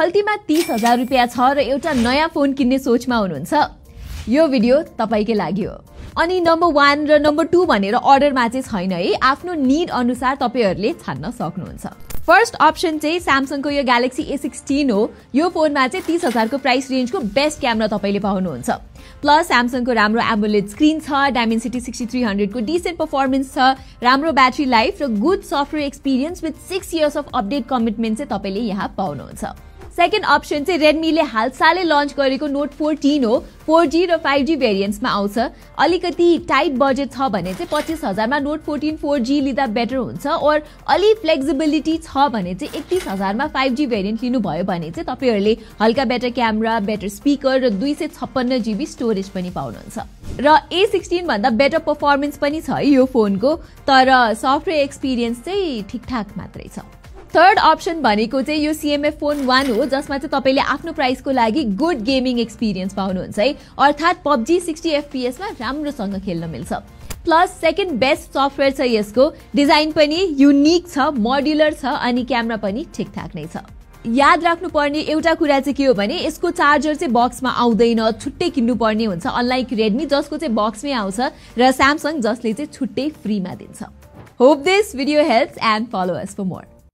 गल्तीमा 30,000 रुपैयाँ छ र एउटा नयाँ फोन किन्ने सोचमा हुनुहुन्छ, यो भिडियो तपाईकै लागि हो। अनि नम्बर 1 र नम्बर 2 भनेर अर्डरमा चाहिँ छैन है, आफ्नो निड अनुसार तपाईहरुले छान्न सक्नुहुन्छ। फर्स्ट अप्सन चाहिँ स्यामसङको यो ग्यालेक्सी A16 हो। यो फोनमा चाहिँ 30,000 को प्राइस रेन्जको बेस्ट क्यामेरा तपाईले पाउनुहुन्छ। प्लस स्यामसङको राम्रो एमोलेड स्क्रिन छ, डायमेन्सिटी 6300 को डिसेन्ट परफर्मेन्स छ, राम्रो ब्याट्री लाइफ र good software experience with 6 years of update commitment चाहिँ तपाईले यहाँ पाउनुहुन्छ। सेकेन्ड अप्सन चाहिँ रेडमीले हालसालै लन्च गरेको नोट 14 हो। 4G र 5G भेरिएन्ट्समा आउँछ। अलिकति टाइट बजेट छ भने चाहिँ 25,000 मा नोट 14 4G लिँदा बेटर हुन्छ, और अलि फ्लेक्सिबिलिटी छ भने चाहिँ 31,000 मा 5G भेरिएन्ट लिनु भयो भने चाहिँ तपाईहरुले हल्का बेटर क्यामेरा, बेटर स्पिकर र 256 GB स्टोरेज पनि पाउनुहुन्छ। र A16 भन्दा बेटर परफर्मेन्स पनि छ है यो फोनको, तर सफ्टवेयर एक्सपिरियन्स चाहिँ ठिकठाक मात्रै छ। थर्ड अप्सन भनेको चाहिँ यो CMF फोन 1 हो, जसमा चाहिँ तपाईले आफ्नो प्राइसको लागि गुड गेमिङ एक्सपिरियन्स पाउनुहुन्छ है, अर्थात PUBG 60 FPS मा राम्रोसँग खेल्न मिल्छ। प्लस सेकेन्ड बेस्ट सफ्टवेयर छ यसको, डिजाइन पनि युनिक छ, मोड्युलर छ, अनि क्यामेरा पनि ठिकठाक नै छ। याद राख्नुपर्ने एउटा कुरा चाहिँ के हो भने यसको चार्जर चाहिँ बक्समा आउँदैन, छुट्टै किन्नु पर्ने हुन्छ, अनलाइक रेडमी जसको चाहिँ बक्समै आउँछ, र स्यामसङ जसले चाहिँ छुट्टै फ्रीमा दिन्छ। Hope this video helps and follow us for more.